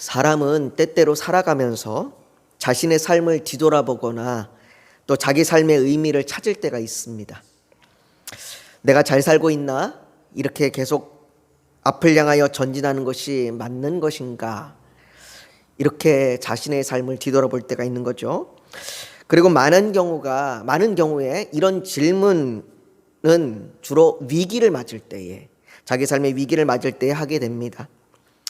사람은 때때로 살아가면서 자신의 삶을 뒤돌아보거나 또 자기 삶의 의미를 찾을 때가 있습니다. 내가 잘 살고 있나? 이렇게 계속 앞을 향하여 전진하는 것이 맞는 것인가? 이렇게 자신의 삶을 뒤돌아볼 때가 있는 거죠. 그리고 많은 경우에 이런 질문은 주로 위기를 맞을 때에, 자기 삶의 위기를 맞을 때에 하게 됩니다.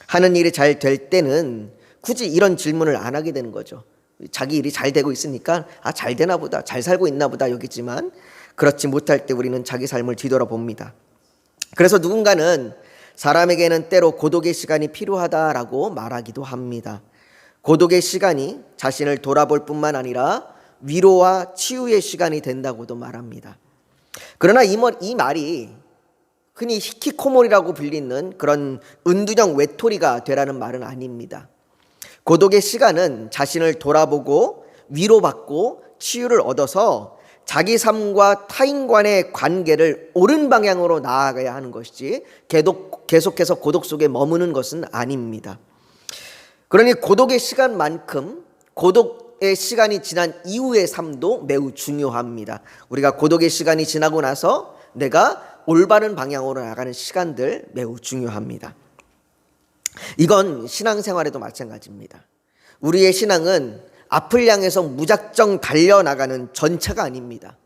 하는 일이 잘 될 때는 굳이 이런 질문을 안 하게 되는 거죠. 자기 일이 잘 되고 있으니까 잘 되나 보다, 잘 살고 있나 보다 여기지만, 그렇지 못할 때 우리는 자기 삶을 뒤돌아봅니다. 그래서 누군가는 사람에게는 때로 고독의 시간이 필요하다라고 말하기도 합니다. 고독의 시간이 자신을 돌아볼 뿐만 아니라 위로와 치유의 시간이 된다고도 말합니다. 그러나 이 말이 흔히 히키코모리라고 불리는 그런 은둔형 외톨이가 되라는 말은 아닙니다. 고독의 시간은 자신을 돌아보고 위로받고 치유를 얻어서 자기 삶과 타인 간의 관계를 옳은 방향으로 나아가야 하는 것이지 계속해서 고독 속에 머무는 것은 아닙니다. 그러니 고독의 시간만큼 고독의 시간이 지난 이후의 삶도 매우 중요합니다. 우리가 고독의 시간이 지나고 나서 내가 올바른 방향으로 나가는 시간들 매우 중요합니다. 이건 신앙생활에도 마찬가지입니다. 우리의 신앙은 앞을 향해서 무작정 달려나가는 전차가 아닙니다.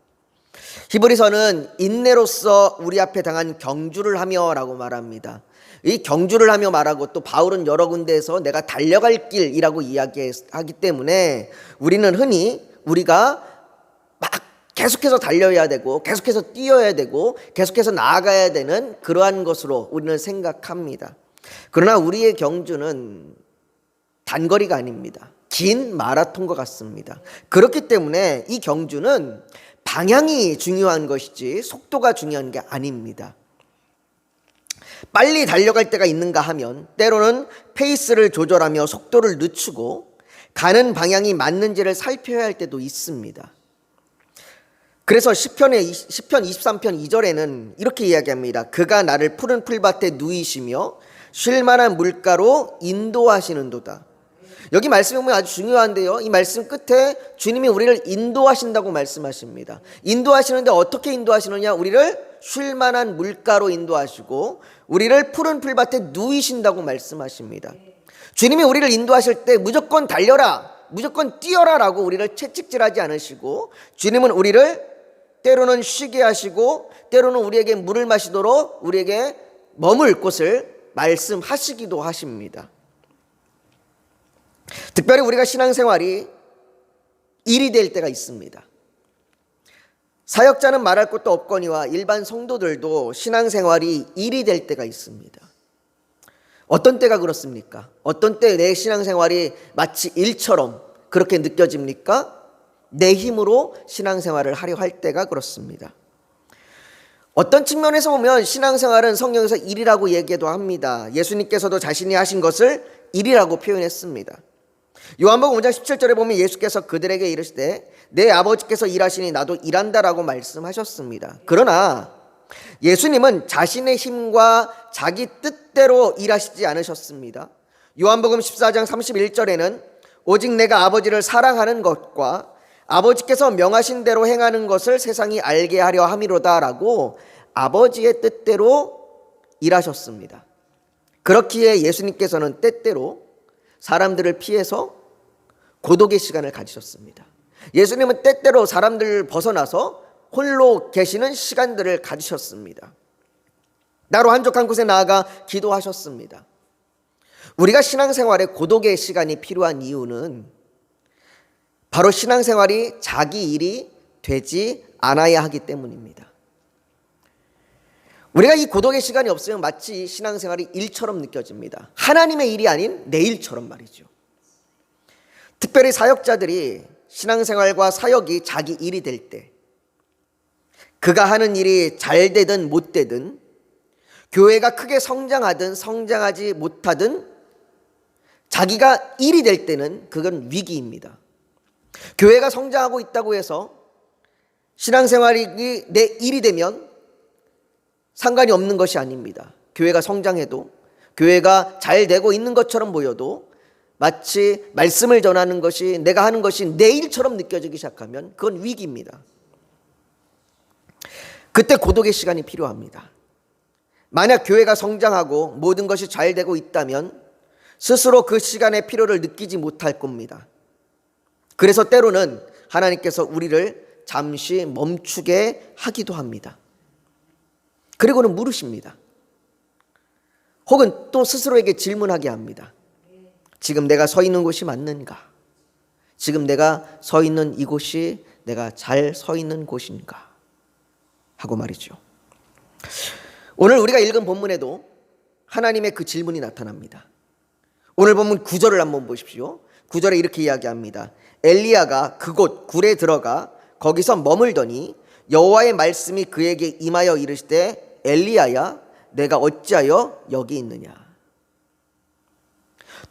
히브리서는 인내로서 우리 앞에 당한 경주를 하며 라고 말합니다. 이 경주를 하며 말하고 또 바울은 여러 군데에서 내가 달려갈 길이라고 이야기하기 때문에 우리는 흔히 우리가 막 계속해서 달려야 되고 계속해서 뛰어야 되고 계속해서 나아가야 되는 그러한 것으로 우리는 생각합니다. 그러나 우리의 경주는 단거리가 아닙니다. 긴 마라톤과 같습니다. 그렇기 때문에 이 경주는 방향이 중요한 것이지 속도가 중요한 게 아닙니다. 빨리 달려갈 때가 있는가 하면 때로는 페이스를 조절하며 속도를 늦추고 가는 방향이 맞는지를 살펴야 할 때도 있습니다. 그래서 시편 23편 2절에는 이렇게 이야기합니다. 그가 나를 푸른 풀밭에 누이시며 쉴만한 물가로 인도하시는도다. 여기 말씀이 보면 아주 중요한데요, 이 말씀 끝에 주님이 우리를 인도하신다고 말씀하십니다. 인도하시는데 어떻게 인도하시느냐? 우리를 쉴만한 물가로 인도하시고 우리를 푸른 풀밭에 누이신다고 말씀하십니다. 주님이 우리를 인도하실 때 무조건 달려라, 무조건 뛰어라 라고 우리를 채찍질하지 않으시고, 주님은 우리를 때로는 쉬게 하시고 때로는 우리에게 물을 마시도록 우리에게 머물 곳을 말씀하시기도 하십니다. 특별히 우리가 신앙생활이 일이 될 때가 있습니다. 사역자는 말할 것도 없거니와 일반 성도들도 신앙생활이 일이 될 때가 있습니다. 어떤 때가 그렇습니까? 어떤 때 내 신앙생활이 마치 일처럼 그렇게 느껴집니까? 내 힘으로 신앙생활을 하려 할 때가 그렇습니다. 어떤 측면에서 보면 신앙생활은 성경에서 일이라고 얘기도 합니다. 예수님께서도 자신이 하신 것을 일이라고 표현했습니다. 요한복음 5장 17절에 보면 예수께서 그들에게 이르시되 내 아버지께서 일하시니 나도 일한다라고 말씀하셨습니다. 그러나 예수님은 자신의 힘과 자기 뜻대로 일하시지 않으셨습니다. 요한복음 14장 31절에는 오직 내가 아버지를 사랑하는 것과 아버지께서 명하신 대로 행하는 것을 세상이 알게 하려 함이로다 라고 아버지의 뜻대로 일하셨습니다. 그렇기에 예수님께서는 때때로 사람들을 피해서 고독의 시간을 가지셨습니다. 예수님은 때때로 사람들을 벗어나서 홀로 계시는 시간들을 가지셨습니다. 나로 한적한 곳에 나아가 기도하셨습니다. 우리가 신앙생활에 고독의 시간이 필요한 이유는 바로 신앙생활이 자기 일이 되지 않아야 하기 때문입니다. 우리가 이 고독의 시간이 없으면 마치 신앙생활이 일처럼 느껴집니다. 하나님의 일이 아닌 내 일처럼 말이죠. 특별히 사역자들이 신앙생활과 사역이 자기 일이 될 때, 그가 하는 일이 잘 되든 못 되든, 교회가 크게 성장하든 성장하지 못하든 자기가 일이 될 때는 그건 위기입니다. 교회가 성장하고 있다고 해서 신앙생활이 내 일이 되면 상관이 없는 것이 아닙니다. 교회가 성장해도, 교회가 잘 되고 있는 것처럼 보여도 마치 말씀을 전하는 것이, 내가 하는 것이 내 일처럼 느껴지기 시작하면 그건 위기입니다. 그때 고독의 시간이 필요합니다. 만약 교회가 성장하고 모든 것이 잘 되고 있다면 스스로 그 시간의 필요를 느끼지 못할 겁니다. 그래서 때로는 하나님께서 우리를 잠시 멈추게 하기도 합니다. 그리고는 물으십니다. 혹은 또 스스로에게 질문하게 합니다. 지금 내가 서 있는 곳이 맞는가? 지금 내가 서 있는 이곳이 내가 잘 서 있는 곳인가? 하고 말이죠. 오늘 우리가 읽은 본문에도 하나님의 그 질문이 나타납니다. 오늘 본문 9절을 한번 보십시오. 9절에 이렇게 이야기합니다. 엘리야가 그곳 굴에 들어가 거기서 머물더니 여호와의 말씀이 그에게 임하여 이르시되 엘리야야 내가 어찌하여 여기 있느냐.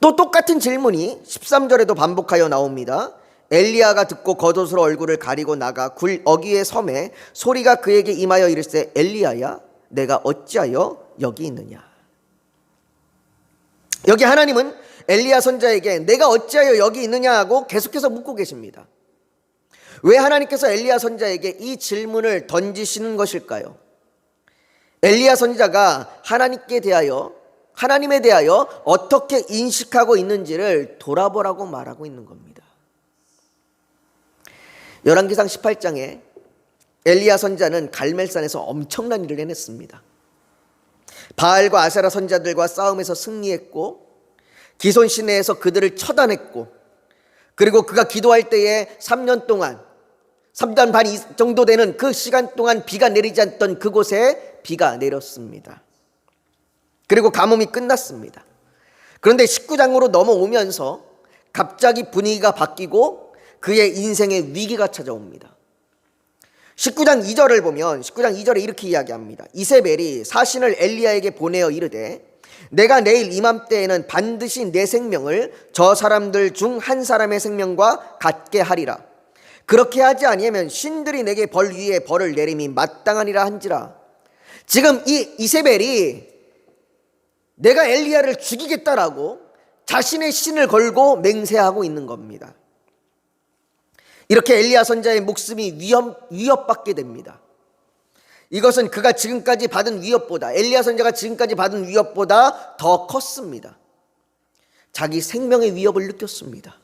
또 똑같은 질문이 13절에도 반복하여 나옵니다. 엘리야가 듣고 겉옷으로 얼굴을 가리고 나가 굴 어귀의 섬에 소리가 그에게 임하여 이르시되 엘리야야 내가 어찌하여 여기 있느냐. 여기 하나님은 엘리야 선지자에게 내가 어찌하여 여기 있느냐 하고 계속해서 묻고 계십니다. 왜 하나님께서 엘리야 선지자에게 이 질문을 던지시는 것일까요? 엘리야 선지자가 하나님에 대하여 어떻게 인식하고 있는지를 돌아보라고 말하고 있는 겁니다. 열왕기상 18장에 엘리야 선지자는 갈멜산에서 엄청난 일을 해냈습니다. 바알과 아세라 선지자들과 싸움에서 승리했고 기손 시내에서 그들을 처단했고, 그리고 그가 기도할 때에 3년 동안 3년 반 정도 되는 그 시간 동안 비가 내리지 않던 그곳에 비가 내렸습니다. 그리고 가뭄이 끝났습니다. 그런데 19장으로 넘어오면서 갑자기 분위기가 바뀌고 그의 인생에 위기가 찾아옵니다. 19장 2절을 보면 19장 2절에 이렇게 이야기합니다. 이세벨이 사신을 엘리야에게 보내어 이르되 내가 내일 이맘때에는 반드시 내 생명을 저 사람들 중 한 사람의 생명과 같게 하리라. 그렇게 하지 아니하면 신들이 내게 벌 위에 벌을 내림이 마땅하니라 한지라. 지금 이 이세벨이 내가 엘리야를 죽이겠다라고 자신의 신을 걸고 맹세하고 있는 겁니다. 이렇게 엘리야 선지자의 목숨이 위협받게 됩니다. 이것은 그가 지금까지 받은 위협보다, 엘리야 선지자가 지금까지 받은 위협보다 더 컸습니다. 자기 생명의 위협을 느꼈습니다.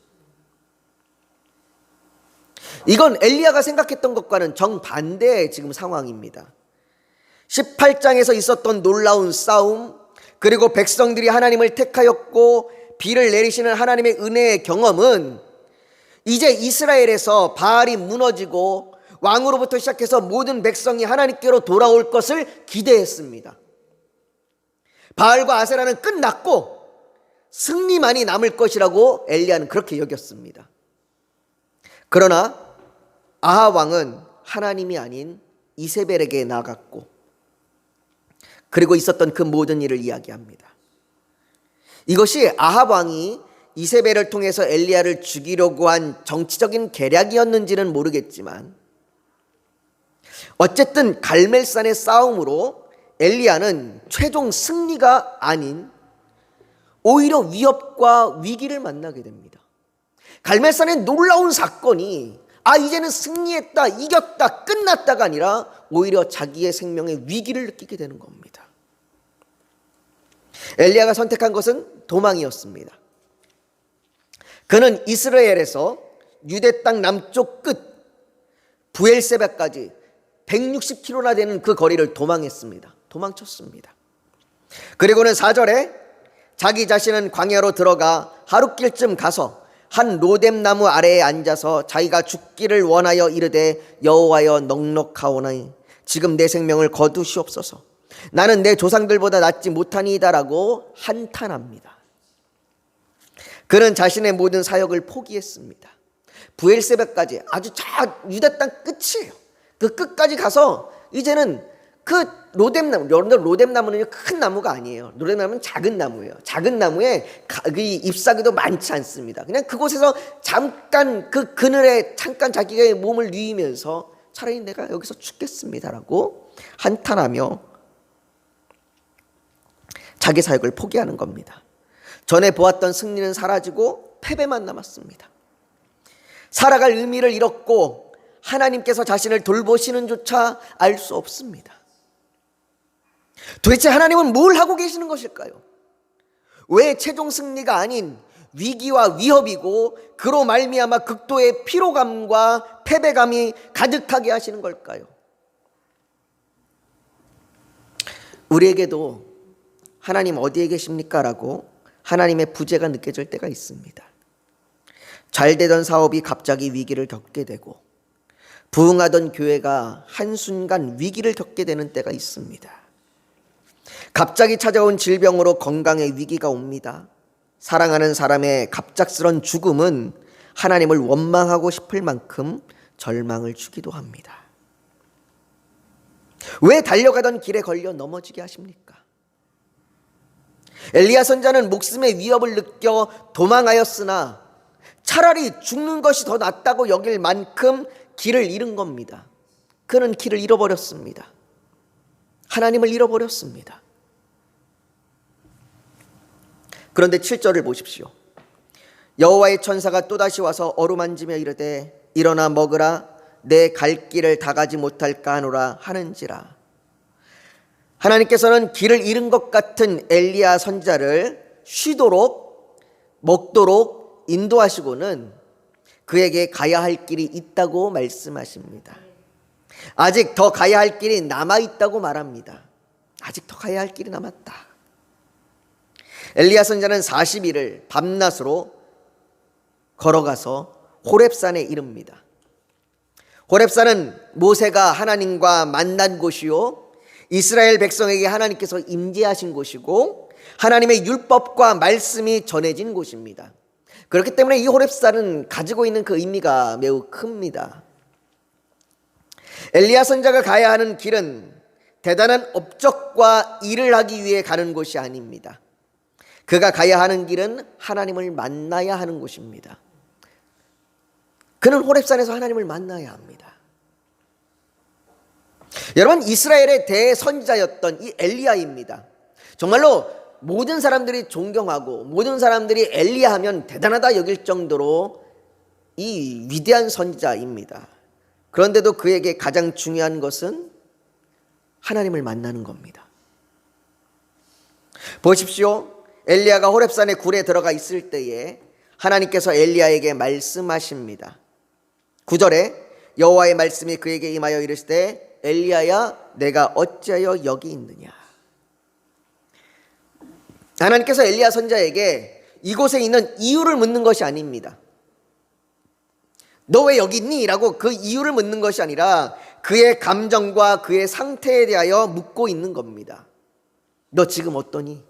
이건 엘리야가 생각했던 것과는 정반대의 지금 상황입니다. 18장에서 있었던 놀라운 싸움, 그리고 백성들이 하나님을 택하였고 비를 내리시는 하나님의 은혜의 경험은 이제 이스라엘에서 바알이 무너지고 왕으로부터 시작해서 모든 백성이 하나님께로 돌아올 것을 기대했습니다. 바알과 아세라는 끝났고 승리만이 남을 것이라고 엘리야는 그렇게 여겼습니다. 그러나 아합 왕은 하나님이 아닌 이세벨에게 나갔고, 그리고 있었던 그 모든 일을 이야기합니다. 이것이 아합 왕이 이세벨을 통해서 엘리야를 죽이려고 한 정치적인 계략이었는지는 모르겠지만 어쨌든 갈멜산의 싸움으로 엘리야는 최종 승리가 아닌 오히려 위협과 위기를 만나게 됩니다. 갈멜산의 놀라운 사건이 이제는 승리했다, 이겼다, 끝났다가 아니라 오히려 자기의 생명의 위기를 느끼게 되는 겁니다. 엘리야가 선택한 것은 도망이었습니다. 그는 이스라엘에서 유대 땅 남쪽 끝 부엘세바까지 160km나 되는 그 거리를 도망쳤습니다. 그리고는 4절에 자기 자신은 광야로 들어가 하룻길쯤 가서 한 로뎀나무 아래에 앉아서 자기가 죽기를 원하여 이르되 여호와여 넉넉하오나니 지금 내 생명을 거두시옵소서. 나는 내 조상들보다 낫지 못하니이다라고 한탄합니다. 그는 자신의 모든 사역을 포기했습니다. 부엘세바까지 아주 유대 땅 끝이에요. 그 끝까지 가서 이제는 그 로뎀나무는 큰 나무가 아니에요. 로뎀나무는 작은 나무예요. 작은 나무에 잎사귀도 많지 않습니다. 그냥 그곳에서 잠깐 그 그늘에 잠깐 자기의 몸을 누이면서 차라리 내가 여기서 죽겠습니다라고 한탄하며 자기 사역을 포기하는 겁니다. 전에 보았던 승리는 사라지고 패배만 남았습니다. 살아갈 의미를 잃었고 하나님께서 자신을 돌보시는 조차 알 수 없습니다. 도대체 하나님은 뭘 하고 계시는 것일까요? 왜 최종 승리가 아닌 위기와 위협이고 그로 말미암아 극도의 피로감과 패배감이 가득하게 하시는 걸까요? 우리에게도 하나님 어디에 계십니까? 라고 하나님의 부재가 느껴질 때가 있습니다. 잘 되던 사업이 갑자기 위기를 겪게 되고 부흥하던 교회가 한순간 위기를 겪게 되는 때가 있습니다. 갑자기 찾아온 질병으로 건강의 위기가 옵니다. 사랑하는 사람의 갑작스런 죽음은 하나님을 원망하고 싶을 만큼 절망을 주기도 합니다. 왜 달려가던 길에 걸려 넘어지게 하십니까? 엘리야 선자는 목숨의 위협을 느껴 도망하였으나 차라리 죽는 것이 더 낫다고 여길 만큼 길을 잃은 겁니다. 그는 길을 잃어버렸습니다. 하나님을 잃어버렸습니다. 그런데 7절을 보십시오. 여호와의 천사가 또다시 와서 어루만지며 이르되 일어나 먹으라 내 갈 길을 다 가지 못할까 하노라 하는지라. 하나님께서는 길을 잃은 것 같은 엘리야 선자를 쉬도록 먹도록 인도하시고는 그에게 가야 할 길이 있다고 말씀하십니다. 아직 더 가야 할 길이 남아있다고 말합니다. 아직 더 가야 할 길이 남았다. 엘리야 선자는 40일을 밤낮으로 걸어가서 호렙산에 이릅니다. 호렙산은 모세가 하나님과 만난 곳이요 이스라엘 백성에게 하나님께서 임재하신 곳이고 하나님의 율법과 말씀이 전해진 곳입니다. 그렇기 때문에 이 호렙산은 가지고 있는 그 의미가 매우 큽니다. 엘리야 선자가 가야 하는 길은 대단한 업적과 일을 하기 위해 가는 곳이 아닙니다. 그가 가야 하는 길은 하나님을 만나야 하는 곳입니다. 그는 호렙산에서 하나님을 만나야 합니다. 여러분, 이스라엘의 대선지자였던 이 엘리야입니다. 정말로 모든 사람들이 존경하고 모든 사람들이 엘리야 하면 대단하다 여길 정도로 이 위대한 선지자입니다. 그런데도 그에게 가장 중요한 것은 하나님을 만나는 겁니다. 보십시오. 엘리야가 호렙산의 굴에 들어가 있을 때에 하나님께서 엘리야에게 말씀하십니다. 9절에 여호와의 말씀이 그에게 임하여 이르시되 엘리야야 내가 어찌하여 여기 있느냐. 하나님께서 엘리야 선자에게 이곳에 있는 이유를 묻는 것이 아닙니다. 너 왜 여기 있니? 라고 그 이유를 묻는 것이 아니라 그의 감정과 그의 상태에 대하여 묻고 있는 겁니다. 너 지금 어떠니?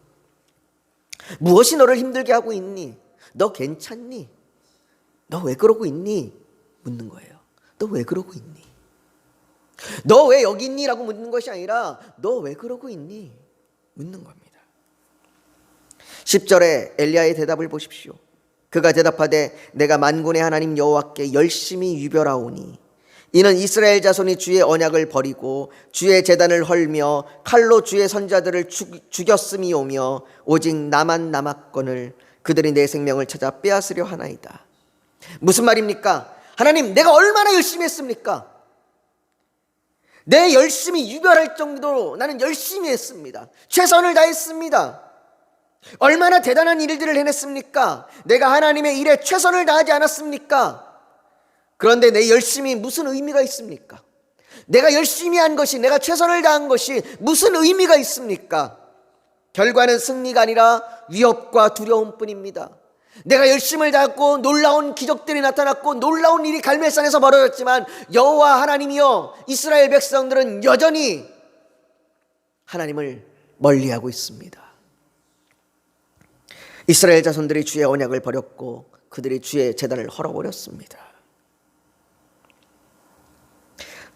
무엇이 너를 힘들게 하고 있니? 너 괜찮니? 너 왜 그러고 있니? 묻는 거예요. 너 왜 그러고 있니? 너 왜 여기 있니? 라고 묻는 것이 아니라 너 왜 그러고 있니? 묻는 겁니다. 10절에 엘리야의 대답을 보십시오. 그가 대답하되 내가 만군의 하나님 여호와께 열심히 유별하오니 이는 이스라엘 자손이 주의 언약을 버리고 주의 제단을 헐며 칼로 주의 선자들을 죽였음이오며 오직 나만 남았거늘 그들이 내 생명을 찾아 빼앗으려 하나이다. 무슨 말입니까? 하나님, 내가 얼마나 열심히 했습니까? 내 열심히 유별할 정도로 나는 열심히 했습니다. 최선을 다했습니다. 얼마나 대단한 일들을 해냈습니까? 내가 하나님의 일에 최선을 다하지 않았습니까? 그런데 내 열심이 무슨 의미가 있습니까? 내가 열심히 한 것이, 내가 최선을 다한 것이 무슨 의미가 있습니까? 결과는 승리가 아니라 위협과 두려움뿐입니다. 내가 열심을 다했고 놀라운 기적들이 나타났고 놀라운 일이 갈멜산에서 벌어졌지만 여호와 하나님이여 이스라엘 백성들은 여전히 하나님을 멀리하고 있습니다. 이스라엘 자손들이 주의 언약을 버렸고 그들이 주의 제단을 헐어버렸습니다.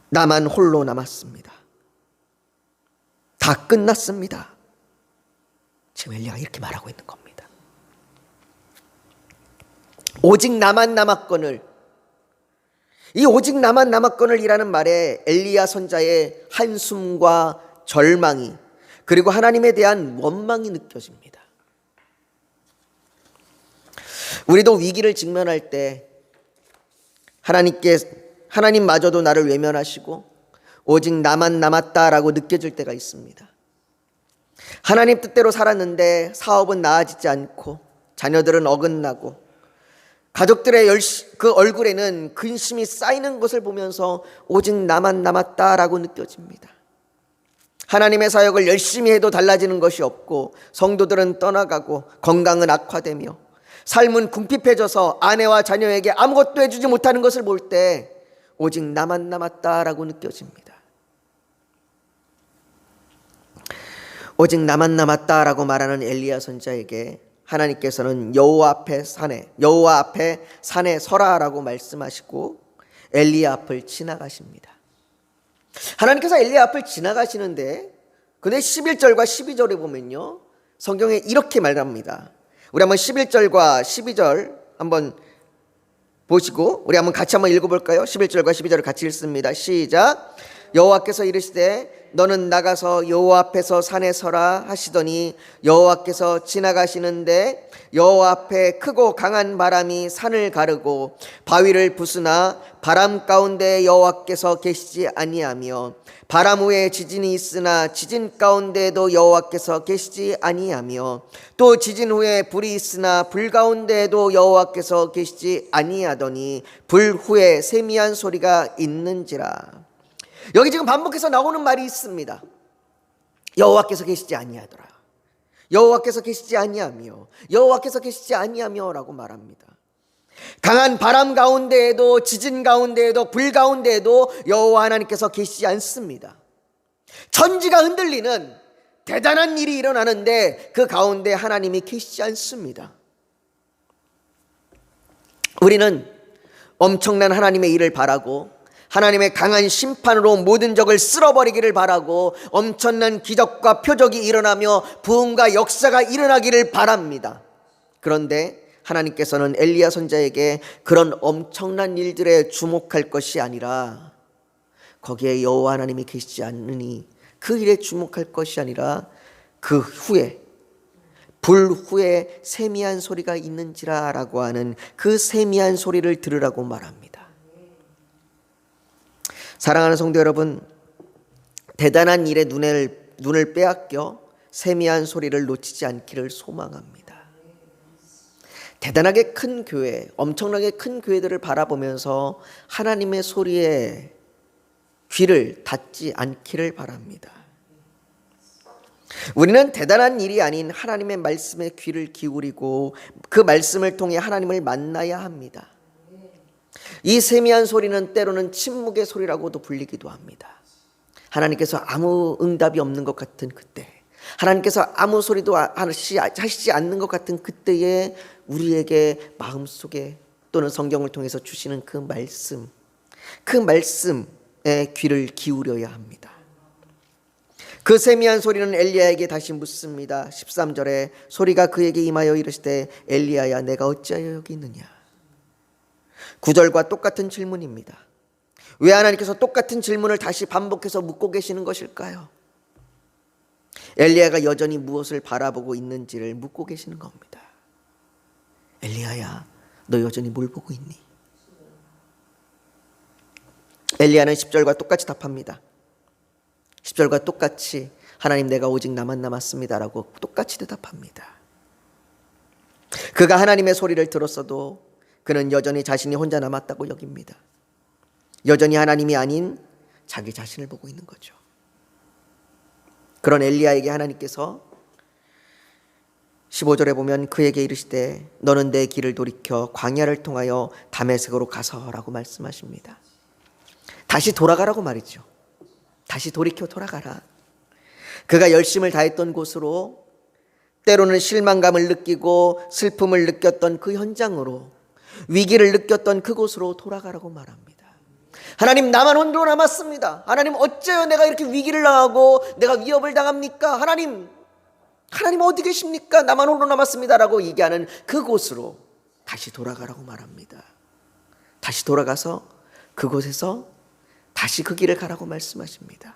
나만 홀로 남았습니다. 다 끝났습니다. 지금 엘리야가 이렇게 말하고 있는 겁니다. 오직 나만 남았거늘. 이 오직 나만 남았거늘 이라는 말에 엘리야 선자의 한숨과 절망이 그리고 하나님에 대한 원망이 느껴집니다. 우리도 위기를 직면할 때 하나님마저도 나를 외면하시고 오직 나만 남았다라고 느껴질 때가 있습니다. 하나님 뜻대로 살았는데 사업은 나아지지 않고 자녀들은 어긋나고 가족들의 그 얼굴에는 근심이 쌓이는 것을 보면서 오직 나만 남았다라고 느껴집니다. 하나님의 사역을 열심히 해도 달라지는 것이 없고 성도들은 떠나가고 건강은 악화되며 삶은 궁핍해져서 아내와 자녀에게 아무것도 해주지 못하는 것을 볼 때 오직 나만 남았다라고 느껴집니다. 오직 나만 남았다라고 말하는 엘리야 선지자에게 하나님께서는 여호와 앞에 산에 서라라고 말씀하시고 엘리야 앞을 지나가십니다. 하나님께서 엘리야 앞을 지나가시는데 근데 11절과 12절에 보면요 성경에 이렇게 말합니다. 우리 한번 11절과 12절 한번 보시고 우리 한번 같이 한번 읽어볼까요? 11절과 12절을 같이 읽습니다. 시작. 여호와께서 이르시되 너는 나가서 여호와 앞에서 산에 서라 하시더니 여호와께서 지나가시는데 여호와 앞에 크고 강한 바람이 산을 가르고 바위를 부수나 바람 가운데 여호와께서 계시지 아니하며 바람 후에 지진이 있으나 지진 가운데에도 여호와께서 계시지 아니하며 또 지진 후에 불이 있으나 불 가운데에도 여호와께서 계시지 아니하더니 불 후에 세미한 소리가 있는지라. 여기 지금 반복해서 나오는 말이 있습니다. 여호와께서 계시지 아니하더라. 여호와께서 계시지 아니하며 여호와께서 계시지 아니하며라고 말합니다. 강한 바람 가운데에도 지진 가운데에도 불 가운데에도 여호와 하나님께서 계시지 않습니다. 천지가 흔들리는 대단한 일이 일어나는데 그 가운데 하나님이 계시지 않습니다. 우리는 엄청난 하나님의 일을 바라고 하나님의 강한 심판으로 모든 적을 쓸어버리기를 바라고 엄청난 기적과 표적이 일어나며 부흥과 역사가 일어나기를 바랍니다. 그런데 하나님께서는 엘리야 선지자에게 그런 엄청난 일들에 주목할 것이 아니라 거기에 여호와 하나님이 계시지 않으니 그 일에 주목할 것이 아니라 그 후에 불 후에 세미한 소리가 있는지라 라고 하는 그 세미한 소리를 들으라고 말합니다. 사랑하는 성도 여러분, 대단한 일에 눈을 빼앗겨 세미한 소리를 놓치지 않기를 소망합니다. 대단하게 큰 교회, 엄청나게 큰 교회들을 바라보면서 하나님의 소리에 귀를 닫지 않기를 바랍니다. 우리는 대단한 일이 아닌 하나님의 말씀에 귀를 기울이고 그 말씀을 통해 하나님을 만나야 합니다. 이 세미한 소리는 때로는 침묵의 소리라고도 불리기도 합니다. 하나님께서 아무 응답이 없는 것 같은 그때, 하나님께서 아무 소리도 하시지 않는 것 같은 그때에 우리에게 마음속에 또는 성경을 통해서 주시는 그 말씀에 귀를 기울여야 합니다. 그 세미한 소리는 엘리야에게 다시 묻습니다. 13절에 소리가 그에게 임하여 이르시되 엘리야야 내가 어찌하여 여기 있느냐. 9절과 똑같은 질문입니다. 왜 하나님께서 똑같은 질문을 다시 반복해서 묻고 계시는 것일까요? 엘리야가 여전히 무엇을 바라보고 있는지를 묻고 계시는 겁니다. 엘리야야 너 여전히 뭘 보고 있니? 엘리야는 10절과 똑같이 답합니다. 10절과 똑같이 하나님 내가 오직 나만 남았습니다라고 똑같이 대답합니다. 그가 하나님의 소리를 들었어도 그는 여전히 자신이 혼자 남았다고 여깁니다. 여전히 하나님이 아닌 자기 자신을 보고 있는 거죠. 그런 엘리야에게 하나님께서 15절에 보면 그에게 이르시되 너는 내 길을 돌이켜 광야를 통하여 다메섹으로 가서라고 말씀하십니다. 다시 돌아가라고 말이죠. 다시 돌이켜 돌아가라. 그가 열심을 다했던 곳으로, 때로는 실망감을 느끼고 슬픔을 느꼈던 그 현장으로, 위기를 느꼈던 그곳으로 돌아가라고 말합니다. 하나님 나만 홀로 남았습니다. 하나님 어째요 내가 이렇게 위기를 당하고 내가 위협을 당합니까? 하나님 어디 계십니까? 나만 홀로 남았습니다라고 얘기하는 그곳으로 다시 돌아가라고 말합니다. 다시 돌아가서 그곳에서 다시 그 길을 가라고 말씀하십니다.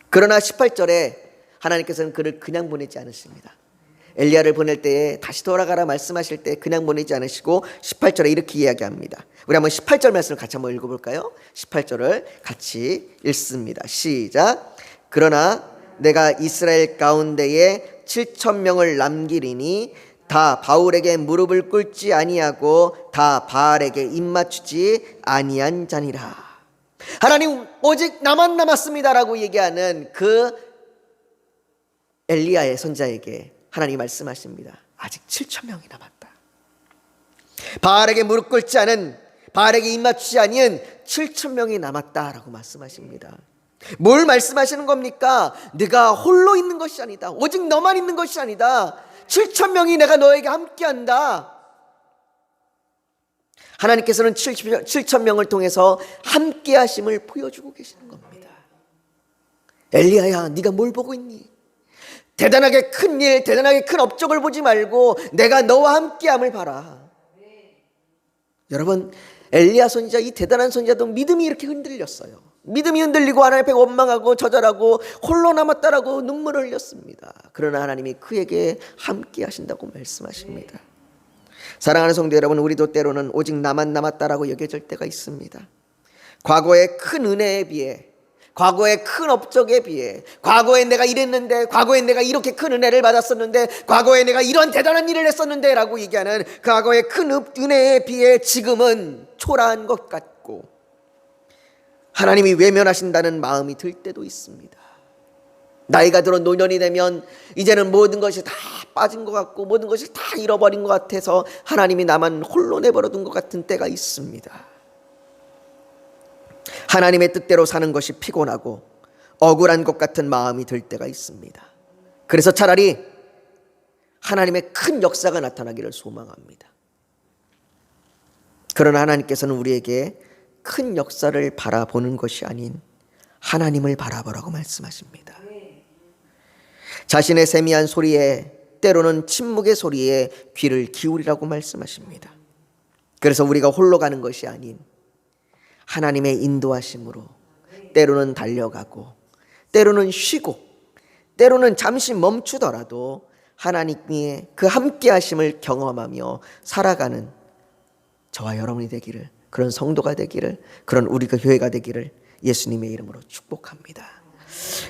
그러나 18절에 하나님께서는 그를 그냥 보내지 않으십니다. 엘리야를 보낼 때에 다시 돌아가라 말씀하실 때 그냥 보내지 않으시고 18절에 이렇게 이야기합니다. 우리 한번 18절 말씀을 같이 한번 읽어볼까요? 18절을 같이 읽습니다. 시작. 그러나 내가 이스라엘 가운데에 7,000명을 남기리니 다 바울에게 무릎을 꿇지 아니하고 다 바알에게 입맞추지 아니한 자니라. 하나님 오직 나만 남았습니다라고 얘기하는 그 엘리야의 손자에게 하나님이 말씀하십니다. 아직 7,000명이 남았다. 바알에게 무릎 꿇지 않은, 바알에게 입맞추지 아니한 7,000명이 남았다라고 말씀하십니다. 뭘 말씀하시는 겁니까? 네가 홀로 있는 것이 아니다. 오직 너만 있는 것이 아니다. 7,000명이 내가 너에게 함께한다. 하나님께서는 7,000명을 통해서 함께하심을 보여주고 계시는 겁니다. 엘리야야, 네가 뭘 보고 있니? 대단하게 큰 일, 대단하게 큰 업적을 보지 말고 내가 너와 함께함을 봐라. 여러분, 엘리야 선지자, 이 대단한 선지자도 믿음이 이렇게 흔들렸어요. 믿음이 흔들리고 하나님 앞에 원망하고 저절하고 홀로 남았다라고 눈물을 흘렸습니다. 그러나 하나님이 그에게 함께 하신다고 말씀하십니다. 사랑하는 성도 여러분, 우리도 때로는 오직 나만 남았다라고 여겨질 때가 있습니다. 과거의 큰 은혜에 비해, 과거의 큰 업적에 비해, 과거에 내가 이랬는데, 과거에 내가 이렇게 큰 은혜를 받았었는데, 과거에 내가 이런 대단한 일을 했었는데 라고 얘기하는 과거의 큰 은혜에 비해 지금은 초라한 것 같고 하나님이 외면하신다는 마음이 들 때도 있습니다. 나이가 들어 노년이 되면 이제는 모든 것이 다 빠진 것 같고 모든 것이 다 잃어버린 것 같아서 하나님이 나만 홀로 내버려둔 것 같은 때가 있습니다. 하나님의 뜻대로 사는 것이 피곤하고 억울한 것 같은 마음이 들 때가 있습니다. 그래서 차라리 하나님의 큰 역사가 나타나기를 소망합니다. 그러나 하나님께서는 우리에게 큰 역사를 바라보는 것이 아닌 하나님을 바라보라고 말씀하십니다. 자신의 세미한 소리에, 때로는 침묵의 소리에 귀를 기울이라고 말씀하십니다. 그래서 우리가 홀로 가는 것이 아닌 하나님의 인도하심으로 때로는 달려가고 때로는 쉬고 때로는 잠시 멈추더라도 하나님의 그 함께 하심을 경험하며 살아가는 저와 여러분이 되기를, 그런 성도가 되기를, 그런 우리가 교회가 되기를 예수님의 이름으로 축복합니다.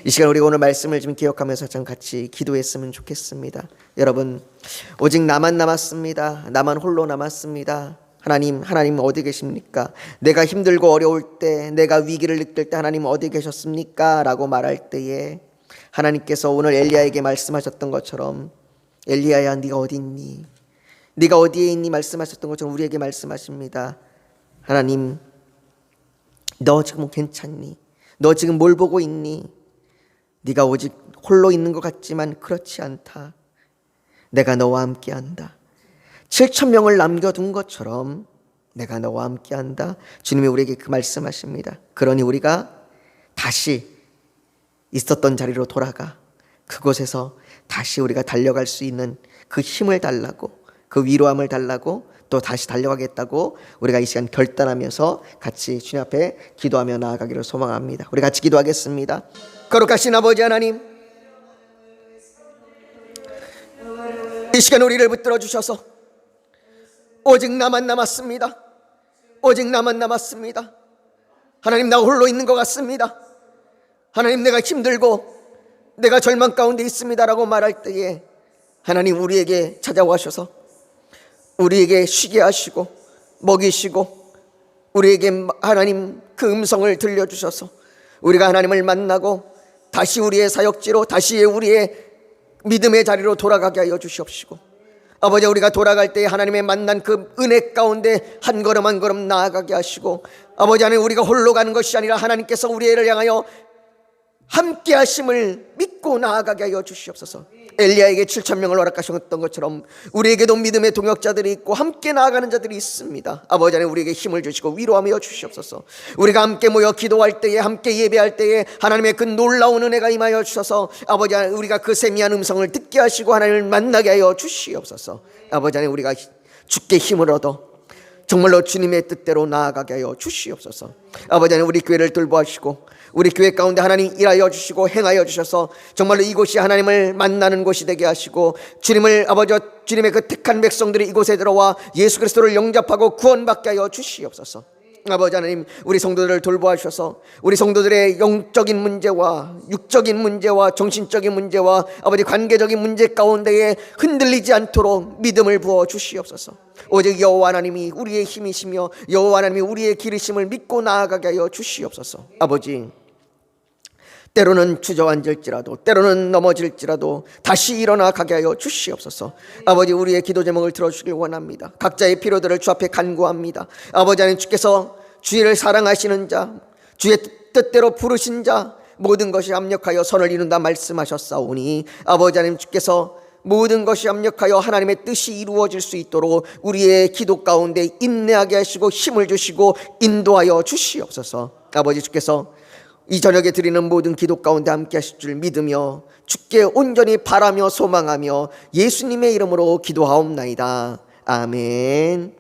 이 시간 우리가 오늘 말씀을 좀 기억하면서 좀 같이 기도했으면 좋겠습니다. 여러분, 오직 나만 남았습니다. 나만 홀로 남았습니다. 하나님 어디 계십니까? 내가 힘들고 어려울 때, 내가 위기를 느낄 때 하나님 어디 계셨습니까? 라고 말할 때에 하나님께서 오늘 엘리야에게 말씀하셨던 것처럼 엘리야야, 네가 어디 있니? 네가 어디에 있니? 말씀하셨던 것처럼 우리에게 말씀하십니다. 하나님, 너 지금 괜찮니? 너 지금 뭘 보고 있니? 네가 오직 홀로 있는 것 같지만 그렇지 않다. 내가 너와 함께한다. 7,000명을 남겨둔 것처럼 내가 너와 함께한다. 주님이 우리에게 그 말씀하십니다. 그러니 우리가 다시 있었던 자리로 돌아가 그곳에서 다시 우리가 달려갈 수 있는 그 힘을 달라고, 그 위로함을 달라고, 또 다시 달려가겠다고 우리가 이 시간 결단하면서 같이 주님 앞에 기도하며 나아가기를 소망합니다. 우리 같이 기도하겠습니다. 거룩하신 아버지 하나님, 이 시간 우리를 붙들어 주셔서 오직 나만 남았습니다. 오직 나만 남았습니다. 하나님, 나 홀로 있는 것 같습니다. 하나님, 내가 힘들고 내가 절망 가운데 있습니다라고 말할 때에 하나님 우리에게 찾아와셔서 우리에게 쉬게 하시고 먹이시고 우리에게 하나님 그 음성을 들려주셔서 우리가 하나님을 만나고 다시 우리의 사역지로, 다시 우리의 믿음의 자리로 돌아가게 하여 주시옵시고, 아버지, 우리가 돌아갈 때 하나님의 만난 그 은혜 가운데 한 걸음 한 걸음 나아가게 하시고, 아버지, 하나님 우리가 홀로 가는 것이 아니라 하나님께서 우리를 향하여 함께 하심을 믿고 나아가게 하여 주시옵소서. 엘리야에게 7,000명을 허락하셨던 것처럼 우리에게도 믿음의 동역자들이 있고 함께 나아가는 자들이 있습니다. 아버지 하나님, 우리에게 힘을 주시고 위로하며 주시옵소서. 우리가 함께 모여 기도할 때에, 함께 예배할 때에 하나님의 그 놀라운 은혜가 임하여 주셔서 아버지 하나님 우리가 그 세미한 음성을 듣게 하시고 하나님을 만나게 하여 주시옵소서. 아버지 하나님, 우리가 주께 힘을 얻어 정말로 주님의 뜻대로 나아가게 하여 주시옵소서. 아버지 하나님, 우리 교회를 돌보시고 우리 교회 가운데 하나님 일하여 주시고 행하여 주셔서 정말로 이곳이 하나님을 만나는 곳이 되게 하시고 주님을 아버지 주님의 그 택한 백성들이 이곳에 들어와 예수 그리스도를 영접하고 구원받게 하여 주시옵소서. 아버지 하나님, 우리 성도들을 돌보아주셔서 우리 성도들의 영적인 문제와 육적인 문제와 정신적인 문제와 아버지 관계적인 문제 가운데에 흔들리지 않도록 믿음을 부어 주시옵소서. 오직 여호와 하나님이 우리의 힘이시며 여호와 하나님이 우리의 기르심을 믿고 나아가게 하여 주시옵소서. 아버지, 때로는 주저앉을지라도 때로는 넘어질지라도 다시 일어나 가게 하여 주시옵소서. 아버지, 우리의 기도 제목을 들어주길 원합니다. 각자의 필요들을 주 앞에 간구합니다. 아버지 하나님, 주께서 주의를 사랑하시는 자, 주의 뜻대로 부르신 자 모든 것이 합력하여 선을 이룬다 말씀하셨사오니 아버지 하나님, 주께서 모든 것이 합력하여 하나님의 뜻이 이루어질 수 있도록 우리의 기도 가운데 인내하게 하시고 힘을 주시고 인도하여 주시옵소서. 아버지, 주께서 이 저녁에 드리는 모든 기도 가운데 함께 하실 줄 믿으며 주께 온전히 바라며 소망하며 예수님의 이름으로 기도하옵나이다. 아멘.